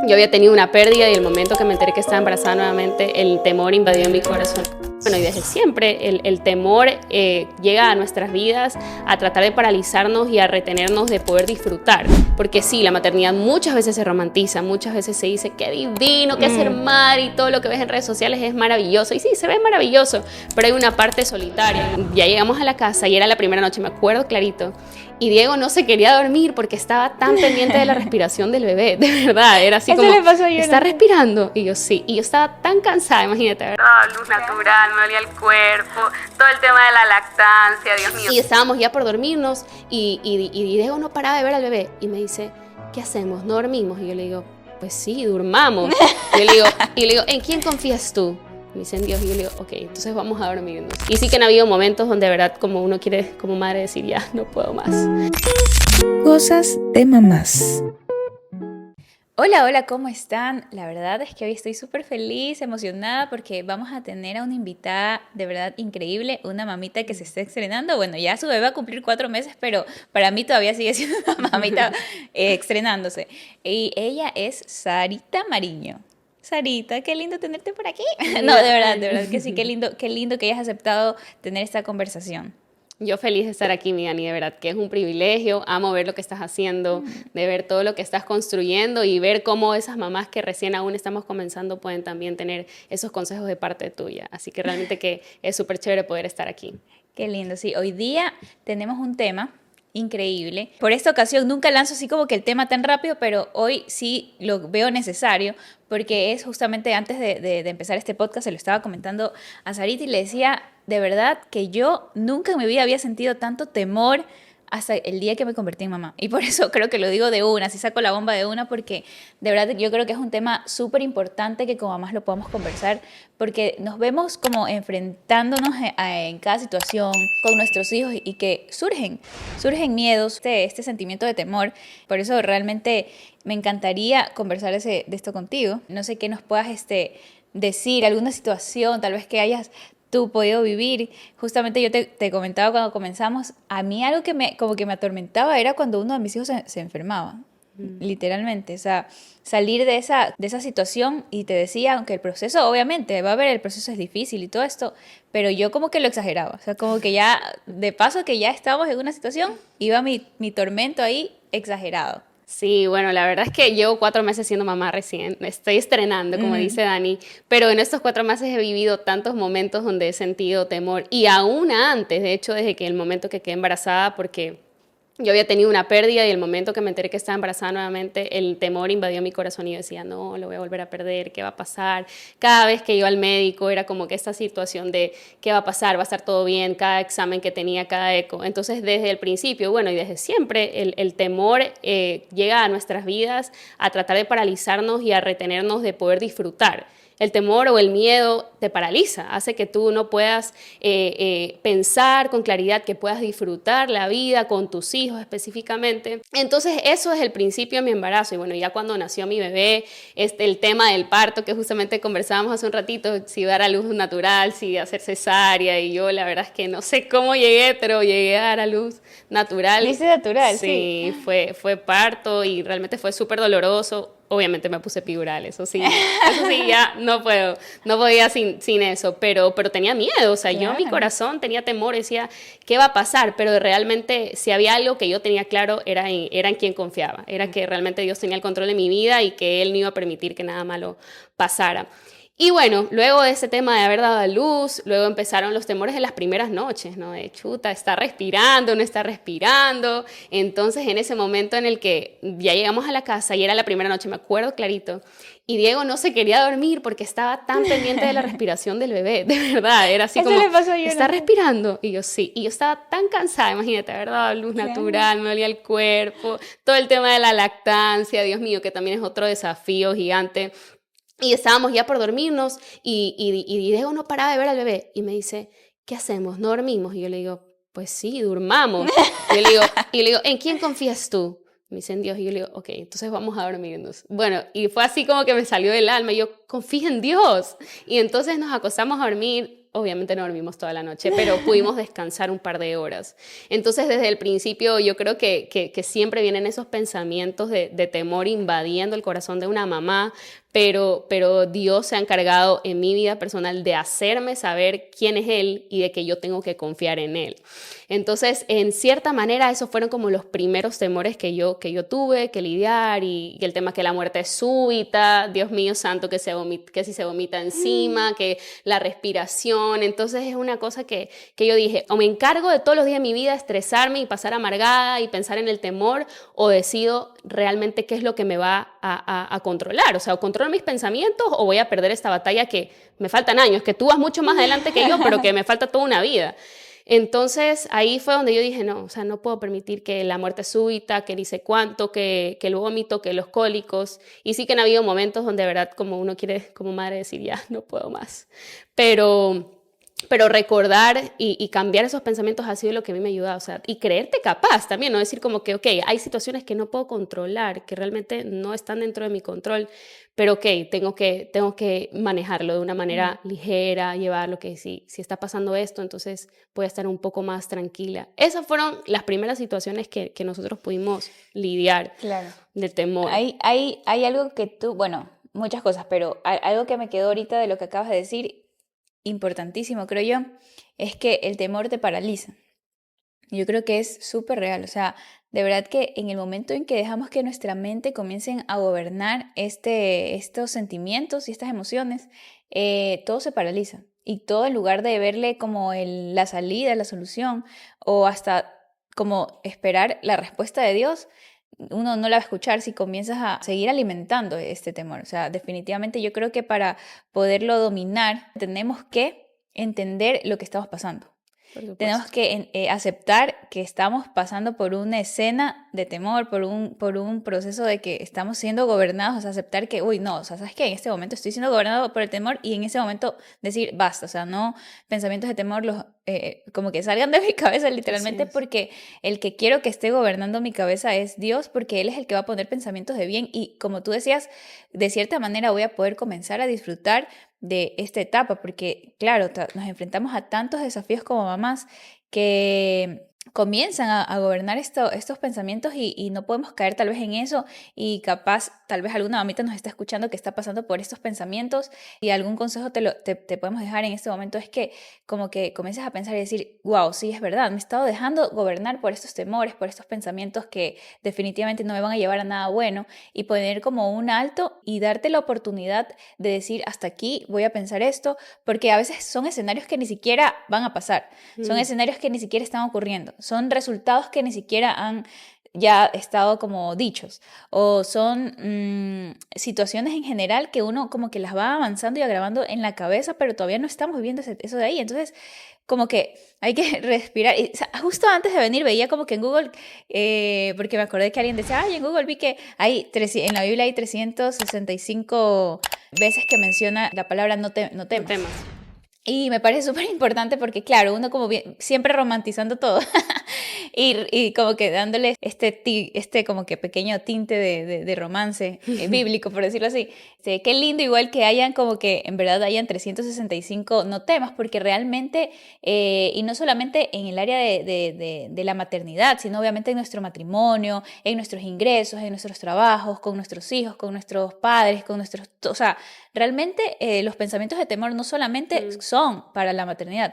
Yo había tenido una pérdida y el momento que me enteré que estaba embarazada nuevamente, el temor invadió mi corazón. Bueno, y desde siempre el temor llega a nuestras vidas a tratar de paralizarnos y a retenernos de poder disfrutar. Porque sí, la maternidad muchas veces se romantiza, muchas veces se dice qué divino, qué ser madre, y todo lo que ves en redes sociales es maravilloso. Y sí, se ve maravilloso, pero hay una parte solitaria. Ya llegamos a la casa y era la primera noche, me acuerdo clarito. Y Diego no se quería dormir porque estaba tan pendiente de la respiración del bebé, de verdad, era así Eso como, le pasó a yo, ¿está ¿no? respirando? Y yo sí, y yo estaba tan cansada, imagínate, ¿verdad? Luz natural, me dolía el cuerpo, todo el tema de la lactancia, Dios mío. Y estábamos ya por dormirnos y Diego no paraba de ver al bebé y me dice, ¿qué hacemos? ¿No dormimos? Y yo le digo, pues sí, durmamos. Y le digo, ¿en quién confías tú? Me dice en Dios y yo le digo, ok, entonces vamos a dormirnos. Y sí que han habido momentos donde de verdad como uno quiere como madre decir, ya, no puedo más. Cosas de mamás. Hola, hola, ¿cómo están? La verdad es que hoy estoy súper feliz, emocionada porque vamos a tener a una invitada de verdad increíble, una mamita que se está estrenando. Bueno, ya su bebé va a cumplir 4 meses, pero para mí todavía sigue siendo una mamita estrenándose. Y ella es Sarita Mariño. Sarita, qué lindo tenerte por aquí. No, de verdad que sí, qué lindo que hayas aceptado tener esta conversación. Yo feliz de estar aquí, mi Dani, de verdad que es un privilegio, amo ver lo que estás haciendo, de ver todo lo que estás construyendo y ver cómo esas mamás que recién aún estamos comenzando pueden también tener esos consejos de parte tuya. Así que realmente que es súper chévere poder estar aquí. Qué lindo, sí. Hoy día tenemos un tema increíble. Por esta ocasión nunca lanzo así como que el tema tan rápido, pero hoy sí lo veo necesario porque es justamente antes de empezar este podcast, se lo estaba comentando a Sarita y le decía de verdad que yo nunca en mi vida había sentido tanto temor hasta el día que me convertí en mamá. Y por eso creo que lo digo de una, así saco la bomba de una, porque de verdad yo creo que es un tema súper importante que como mamás lo podamos conversar, porque nos vemos como enfrentándonos en cada situación con nuestros hijos y que surgen miedos, este sentimiento de temor. Por eso realmente me encantaría conversar de esto contigo. No sé qué nos puedas decir, alguna situación tal vez que hayas tú podido vivir. Justamente yo te comentaba cuando comenzamos, a mí algo como que me atormentaba era cuando uno de mis hijos se enfermaba, literalmente. O sea, salir de esa situación y te decía, aunque el proceso, obviamente, va a ver, el proceso es difícil y todo esto, pero yo como que lo exageraba. O sea, como que ya, de paso que ya estábamos en una situación, iba mi tormento ahí exagerado. Sí, bueno, la verdad es que llevo 4 meses siendo mamá recién, estoy estrenando, como dice Dani, pero en estos 4 meses he vivido tantos momentos donde he sentido temor y aún antes, de hecho, desde que el momento que quedé embarazada, porque yo había tenido una pérdida y el momento que me enteré que estaba embarazada nuevamente, el temor invadió mi corazón y yo decía, no, lo voy a volver a perder, ¿qué va a pasar? Cada vez que iba al médico era como que esta situación de ¿qué va a pasar? ¿Va a estar todo bien? Cada examen que tenía, cada eco. Entonces, desde el principio, bueno, y desde siempre, el temor llega a nuestras vidas a tratar de paralizarnos y a retenernos de poder disfrutar. El temor o el miedo te paraliza, hace que tú no puedas pensar con claridad, que puedas disfrutar la vida con tus hijos específicamente. Entonces eso es el principio de mi embarazo y bueno, ya cuando nació mi bebé, el tema del parto que justamente conversábamos hace un ratito, si dar a luz natural, si hacer cesárea y yo la verdad es que no sé cómo llegué, pero llegué a dar a luz natural. Dice natural, sí. Fue parto y realmente fue súper doloroso. Obviamente me puse epidural, eso sí ya no podía sin eso, pero tenía miedo, o sea, Claro. yo en mi corazón tenía temor, decía, ¿qué va a pasar? Pero realmente si había algo que yo tenía claro era en quien confiaba, era que realmente Dios tenía el control de mi vida y que Él no iba a permitir que nada malo pasara. Y bueno, luego de ese tema de haber dado a luz, luego empezaron los temores de las primeras noches, ¿no? De chuta, ¿está respirando, no está respirando? Entonces, en ese momento en el que ya llegamos a la casa y era la primera noche, me acuerdo clarito, y Diego no se quería dormir porque estaba tan pendiente de la respiración del bebé, de verdad, era así Eso como, le pasó a yo, ¿está ¿no? respirando? Y yo sí, y yo estaba tan cansada, imagínate, haber dado a luz natural, me dolía el cuerpo, todo el tema de la lactancia, Dios mío, que también es otro desafío gigante. Y estábamos ya por dormirnos y Diego no paraba de ver al bebé y me dice, ¿qué hacemos? ¿No dormimos? Y yo le digo, pues sí, durmamos. Y le digo, ¿en quién confías tú? Me dice, en Dios. Y yo le digo, ok, entonces vamos a dormirnos. Bueno, y fue así como que me salió del alma. Y yo, confía en Dios. Y entonces nos acostamos a dormir. obviamente no dormimos toda la noche, pero pudimos descansar un par de horas. Entonces, desde el principio, yo creo que siempre vienen esos pensamientos de temor invadiendo el corazón de una mamá, pero Dios se ha encargado en mi vida personal de hacerme saber quién es Él y de que yo tengo que confiar en Él. Entonces, en cierta manera, esos fueron como los primeros temores que yo tuve que lidiar, y el tema que la muerte es súbita, Dios mío santo, que si se vomita encima, que la respiración. Entonces es una cosa que yo dije, o me encargo de todos los días de mi vida estresarme y pasar amargada y pensar en el temor, o decido realmente qué es lo que me va a controlar. O sea, o controlo mis pensamientos o voy a perder esta batalla que me faltan años, que tú vas mucho más adelante que yo, pero que me falta toda una vida. Entonces ahí fue donde yo dije, no, o sea, no puedo permitir que la muerte súbita, que ni sé cuánto, que el vómito, que los cólicos. Y sí que han habido momentos donde de verdad como uno quiere como madre decir, ya, no puedo más. Pero recordar y cambiar esos pensamientos ha sido lo que a mí me ha ayudado, o sea, y creerte capaz también, no decir como que, ok, hay situaciones que no puedo controlar, que realmente no están dentro de mi control, pero ok, tengo que manejarlo de una manera ligera, llevarlo, que si está pasando esto, entonces voy a estar un poco más tranquila. Esas fueron las primeras situaciones que nosotros pudimos lidiar del temor. Hay algo que tú, bueno, muchas cosas, pero algo que me quedó ahorita de lo que acabas de decir, importantísimo, creo yo, es que el temor te paraliza. Yo creo que es súper real, o sea, de verdad que en el momento en que dejamos que nuestra mente comiencen a gobernar estos sentimientos y estas emociones, todo se paraliza. Y todo, en lugar de verle como la salida, la solución, o hasta como esperar la respuesta de Dios, uno no la va a escuchar si comienzas a seguir alimentando este temor. O sea, definitivamente yo creo que para poderlo dominar tenemos que entender lo que estamos pasando. Tenemos que aceptar que estamos pasando por una escena de temor, por un proceso de que estamos siendo gobernados, o sea, aceptar que, uy, no, o sea, ¿sabes qué? En este momento estoy siendo gobernado por el temor, y en ese momento decir, basta, o sea, no pensamientos de temor como que salgan de mi cabeza literalmente, porque el que quiero que esté gobernando mi cabeza es Dios, porque Él es el que va a poner pensamientos de bien, y como tú decías, de cierta manera voy a poder comenzar a disfrutar de esta etapa, porque claro, nos enfrentamos a tantos desafíos como mamás que comienzan a gobernar estos pensamientos, y no podemos caer tal vez en eso, y capaz tal vez alguna mamita nos está escuchando que está pasando por estos pensamientos, y algún consejo te podemos dejar en este momento es que como que comiences a pensar y decir, wow, sí, es verdad, me he estado dejando gobernar por estos temores, por estos pensamientos que definitivamente no me van a llevar a nada bueno, y poner como un alto y darte la oportunidad de decir, hasta aquí voy a pensar esto, porque a veces son escenarios que ni siquiera van a pasar, son escenarios que ni siquiera están ocurriendo, son resultados que ni siquiera han ya estado como dichos, o son situaciones en general que uno como que las va avanzando y agravando en la cabeza, pero todavía no estamos viviendo eso de ahí. Entonces como que hay que respirar. Y, o sea, justo antes de venir veía como que en Google, porque me acordé que alguien decía, ay, en Google vi que en la Biblia hay 365 veces que menciona la palabra no temas. No temas. Y me parece súper importante porque, claro, uno como siempre romantizando todo y como que dándole este como que pequeño tinte de romance bíblico, por decirlo así. Qué lindo igual que hayan como que en verdad hayan 365 no temas, porque realmente, y no solamente en el área de la maternidad, sino obviamente en nuestro matrimonio, en nuestros ingresos, en nuestros trabajos, con nuestros hijos, con nuestros padres, o sea, realmente los pensamientos de temor no solamente son para la maternidad.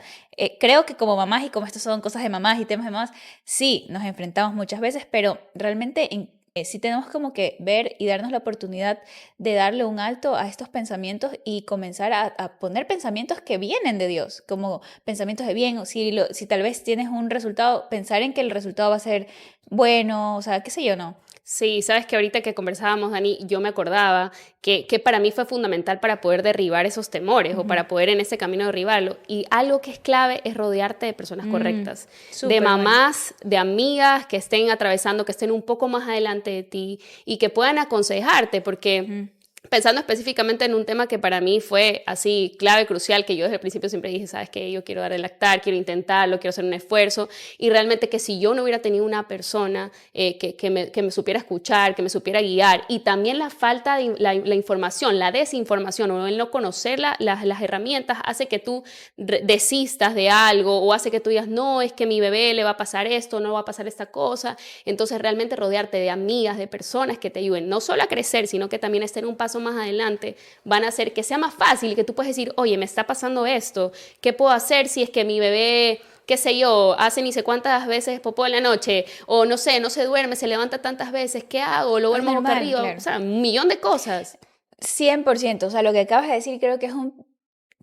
Creo que como mamás, y como estas son cosas de mamás y temas de mamás, sí nos enfrentamos muchas veces, pero realmente sí tenemos como que ver y darnos la oportunidad de darle un alto a estos pensamientos y comenzar a poner pensamientos que vienen de Dios, como pensamientos de bien, o si tal vez tienes un resultado, pensar en que el resultado va a ser bueno, o sea, qué sé yo, ¿no? Sí, sabes que ahorita que conversábamos, Dani, yo me acordaba que para mí fue fundamental para poder derribar esos temores o para poder en ese camino derribarlo. Y algo que es clave es rodearte de personas correctas, de mamás, de amigas que estén atravesando, que estén un poco más adelante de ti y que puedan aconsejarte, porque pensando específicamente en un tema que para mí fue así clave, crucial, que yo desde el principio siempre dije, ¿sabes qué? Yo quiero dar el lactar, quiero intentarlo, quiero hacer un esfuerzo, y realmente que si yo no hubiera tenido una persona que me supiera escuchar, que me supiera guiar, y también la falta de la información, la desinformación, o el no conocer las herramientas, hace que tú desistas de algo, o hace que tú digas, no, es que a mi bebé le va a pasar esto, no va a pasar esta cosa. Entonces realmente rodearte de amigas, de personas que te ayuden, no solo a crecer, sino que también a estar un paso más adelante, van a hacer que sea más fácil y que tú puedes decir, oye, me está pasando esto, ¿qué puedo hacer si es que mi bebé, qué sé yo, hace ni sé cuántas veces popó en la noche, o no sé, no se duerme, se levanta tantas veces, ¿qué hago? Lo duermo boca arriba, claro. O sea, un millón de cosas. 100%, o sea, lo que acabas de decir creo que es un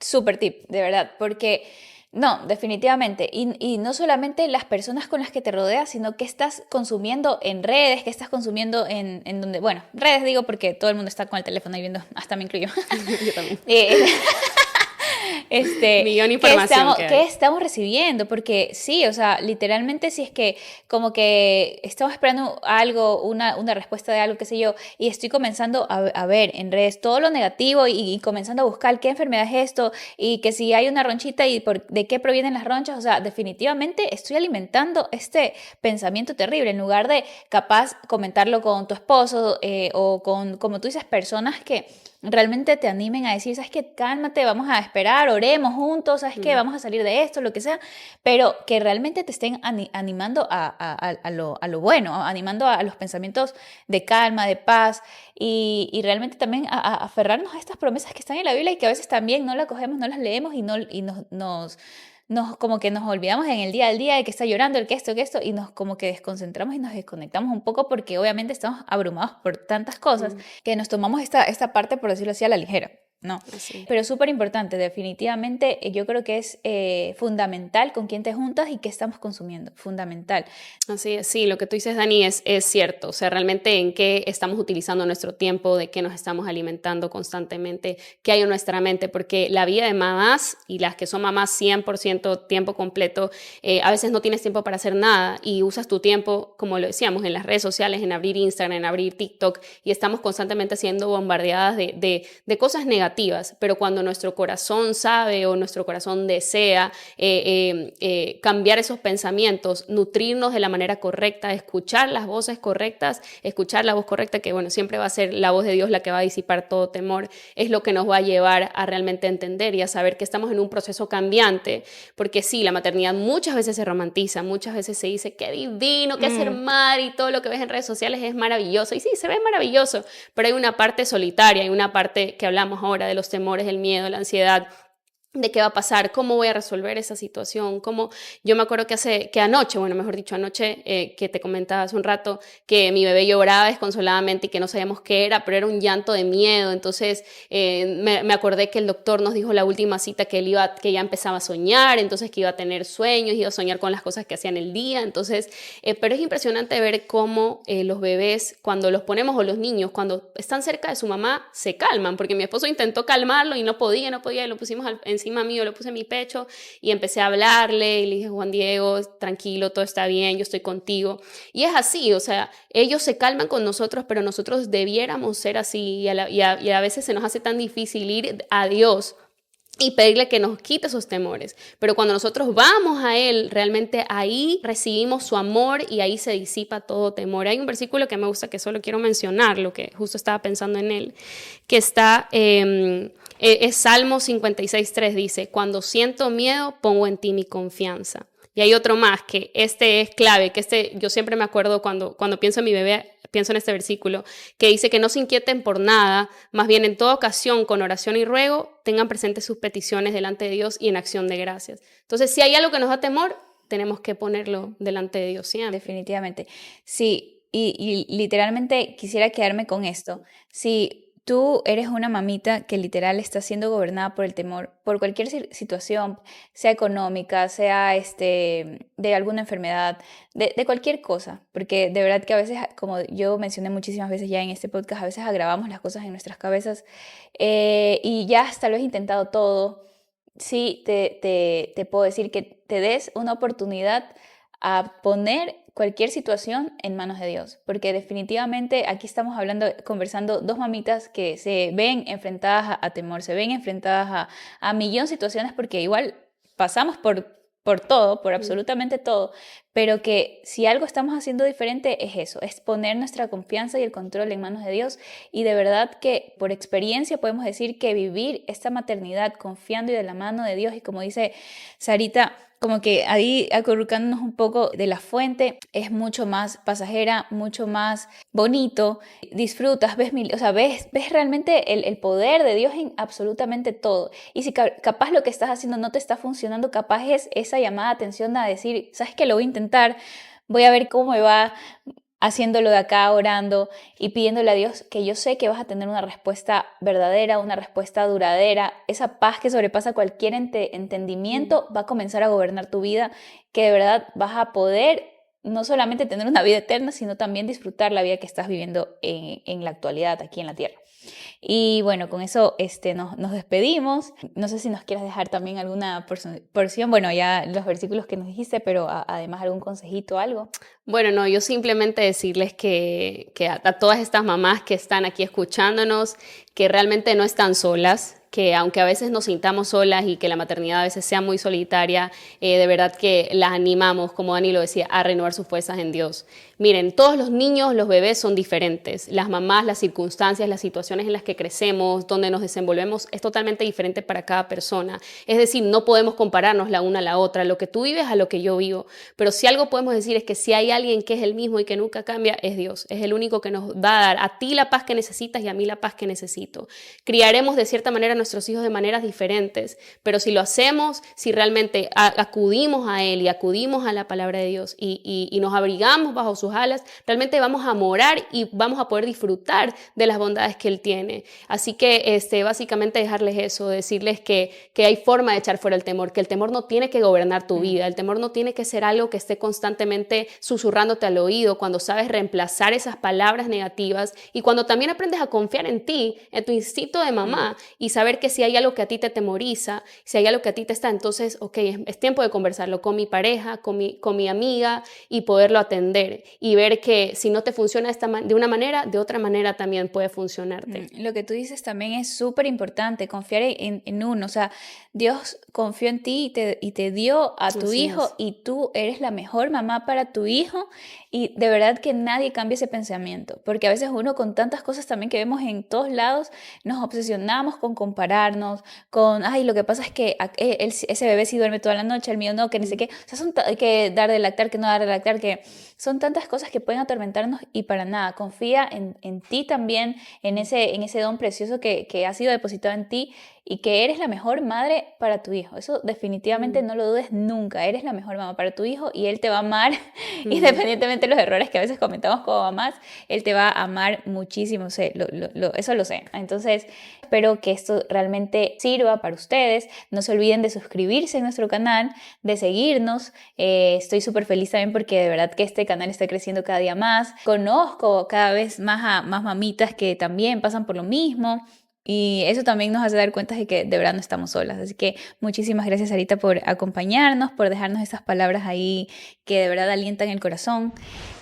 súper tip, de verdad, porque no, definitivamente, y no solamente las personas con las que te rodeas, sino que estás consumiendo en redes, que estás consumiendo en donde, bueno, redes digo porque todo el mundo está con el teléfono ahí viendo, hasta me incluyo. Yo también. Millón de información ¿Qué estamos recibiendo? Porque sí, o sea, literalmente si es que como que estamos esperando algo, una respuesta de algo, qué sé yo, y estoy comenzando a ver en redes todo lo negativo y comenzando a buscar qué enfermedad es esto y que si hay una ronchita y de qué provienen las ronchas, o sea, definitivamente estoy alimentando este pensamiento terrible en lugar de capaz comentarlo con tu esposo o con, como tú dices, personas que realmente te animen a decir, ¿sabes qué? Cálmate, vamos a esperar, oremos juntos, ¿sabes qué? Vamos a salir de esto, lo que sea, pero que realmente te estén animando a lo bueno, animando a los pensamientos de calma, de paz y realmente también a aferrarnos a estas promesas que están en la Biblia y que a veces también no las cogemos, no las leemos y nos como que nos olvidamos en el día al día de que está llorando, el que esto, y nos como que desconcentramos y nos desconectamos un poco porque obviamente estamos abrumados por tantas cosas que nos tomamos esta parte, por decirlo así, a la ligera. No, Así. pero súper importante, definitivamente yo creo que es fundamental con quién te juntas y qué estamos consumiendo, fundamental. Así es, sí, lo que tú dices, Dani, es cierto. O sea, realmente en qué estamos utilizando nuestro tiempo, de qué nos estamos alimentando constantemente, qué hay en nuestra mente, porque la vida de mamás y las que son mamás 100% tiempo completo, a veces no tienes tiempo para hacer nada y usas tu tiempo, como lo decíamos, en las redes sociales, en abrir Instagram, en abrir TikTok y estamos constantemente siendo bombardeadas de cosas negativas, pero cuando nuestro corazón sabe o nuestro corazón desea cambiar esos pensamientos, nutrirnos de la manera correcta, escuchar las voces correctas, escuchar la voz correcta, que bueno, siempre va a ser la voz de Dios la que va a disipar todo temor, es lo que nos va a llevar a realmente entender y a saber que estamos en un proceso cambiante, porque sí, la maternidad muchas veces se romantiza, muchas veces se dice qué divino, que ser madre y todo lo que ves en redes sociales es maravilloso, y sí, se ve maravilloso, pero hay una parte solitaria, hay una parte que hablamos ahora de los temores, el miedo, la ansiedad, de qué va a pasar, cómo voy a resolver esa situación, cómo yo me acuerdo que anoche, bueno, mejor dicho, anoche que te comentaba hace un rato que mi bebé lloraba desconsoladamente y que no sabíamos qué era, pero era un llanto de miedo, entonces me acordé que el doctor nos dijo la última cita que que ya empezaba a soñar, entonces que iba a tener sueños, iba a soñar con las cosas que hacían el día, entonces, pero es impresionante ver cómo los bebés, cuando los ponemos, o los niños, cuando están cerca de su mamá, se calman, porque mi esposo intentó calmarlo y no podía, y lo pusimos encima mío, lo puse en mi pecho y empecé a hablarle y le dije, Juan Diego, tranquilo, todo está bien, yo estoy contigo. Y es así, o sea, ellos se calman con nosotros, pero nosotros debiéramos ser así y a veces se nos hace tan difícil ir a Dios y pedirle que nos quite esos temores. Pero cuando nosotros vamos a Él, realmente ahí recibimos su amor y ahí se disipa todo temor. Hay un versículo que me gusta, que solo quiero mencionar, lo que justo estaba pensando en él, que está... es Salmo 56:3, dice, cuando siento miedo, pongo en ti mi confianza. Y hay otro más, que este es clave, que yo siempre me acuerdo cuando pienso en mi bebé, pienso en este versículo, que dice que no se inquieten por nada, más bien en toda ocasión, con oración y ruego, tengan presentes sus peticiones delante de Dios y en acción de gracias. Entonces, si hay algo que nos da temor, tenemos que ponerlo delante de Dios siempre. Definitivamente. Sí, y literalmente quisiera quedarme con esto. Si tú eres una mamita que literal está siendo gobernada por el temor, por cualquier situación, sea económica, sea de alguna enfermedad, de cualquier cosa, porque de verdad que a veces, como yo mencioné muchísimas veces ya en este podcast, a veces agravamos las cosas en nuestras cabezas y ya tal vez intentado todo. Sí, te puedo decir que te des una oportunidad a poner cualquier situación en manos de Dios, porque definitivamente aquí estamos conversando dos mamitas que se ven enfrentadas a temor, se ven enfrentadas a millón de situaciones, porque igual pasamos por todo, por absolutamente todo, pero que si algo estamos haciendo diferente es eso, es poner nuestra confianza y el control en manos de Dios. Y de verdad que por experiencia podemos decir que vivir esta maternidad confiando y de la mano de Dios, y como dice Sarita, como que ahí acurrucándonos un poco de la fuente, es mucho más pasajera, mucho más bonito, disfrutas, ves realmente el poder de Dios en absolutamente todo. Y si capaz lo que estás haciendo no te está funcionando, capaz es esa llamada de atención a decir, ¿sabes qué? Lo voy a intentar, voy a ver cómo me va haciéndolo de acá, orando y pidiéndole a Dios, que yo sé que vas a tener una respuesta verdadera, una respuesta duradera. Esa paz que sobrepasa cualquier entendimiento va a comenzar a gobernar tu vida, que de verdad vas a poder no solamente tener una vida eterna, sino también disfrutar la vida que estás viviendo en la actualidad, aquí en la tierra. Y bueno, con eso nos despedimos. No sé si nos quieras dejar también alguna porción, bueno, ya los versículos que nos dijiste, pero además algún consejito, algo. Bueno, no, yo simplemente decirles que a todas estas mamás que están aquí escuchándonos, que realmente no están solas, que aunque a veces nos sintamos solas y que la maternidad a veces sea muy solitaria, de verdad que las animamos, como Dani lo decía, a renovar sus fuerzas en Dios. Miren, todos los niños, los bebés son diferentes. Las mamás, las circunstancias, las situaciones en las que crecemos, donde nos desenvolvemos, es totalmente diferente para cada persona. Es decir, no podemos compararnos la una a la otra, lo que tú vives a lo que yo vivo. Pero si algo podemos decir es que si hay alguien que es el mismo y que nunca cambia, es Dios. Es el único que nos va a dar a ti la paz que necesitas y a mí la paz que necesito. Criaremos de cierta manera a nuestros hijos de maneras diferentes, pero si lo hacemos, si realmente acudimos a Él y acudimos a la palabra de Dios y nos abrigamos bajo sus alas, realmente vamos a morar y vamos a poder disfrutar de las bondades que Él tiene. Así que básicamente dejarles eso, decirles que hay forma de echar fuera el temor, que el temor no tiene que gobernar tu vida, el temor no tiene que ser algo que esté constantemente susurrándote al oído, cuando sabes reemplazar esas palabras negativas y cuando también aprendes a confiar en ti, en tu instinto de mamá y saber que si hay algo que a ti te temoriza, si hay algo que a ti te está, entonces, ok, es tiempo de conversarlo con mi pareja, con mi amiga y poderlo atender y ver que si no te funciona de una manera, de otra manera también puede funcionarte. Lo que tú dices también es súper importante, confiar en uno, o sea, Dios confió en ti y te dio a tu hijo y tú eres la mejor mamá para tu hijo y de verdad que nadie cambie ese pensamiento, porque a veces uno con tantas cosas también que vemos en todos lados nos obsesionamos con compararnos, con, ay, lo que pasa es que ese bebé sí duerme toda la noche, el mío no, que ni sé qué, o sea, hay que dar de lactar, que no dar de lactar, que son tantas cosas que pueden atormentarnos y para nada, confía en ti también, en ese don precioso que ha sido depositado en ti y que eres la mejor madre para tu hijo. Eso definitivamente no lo dudes nunca, eres la mejor mamá para tu hijo y él te va a amar, independientemente de los errores que a veces cometamos como mamás, él te va a amar muchísimo, eso lo sé. Entonces, espero que esto realmente sirva para ustedes. No se olviden de suscribirse a nuestro canal, de seguirnos. Estoy súper feliz también porque de verdad que este canal está creciendo cada día más. Conozco cada vez más a más mamitas que también pasan por lo mismo. Y eso también nos hace dar cuenta de que de verdad no estamos solas. Así que muchísimas gracias, Sarita, por acompañarnos, por dejarnos esas palabras ahí que de verdad alientan el corazón.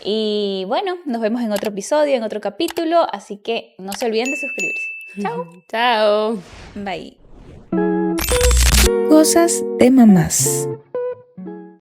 Y bueno, nos vemos en otro episodio, en otro capítulo. Así que no se olviden de suscribirse. Chao. Chao. Bye. Cosas de mamás.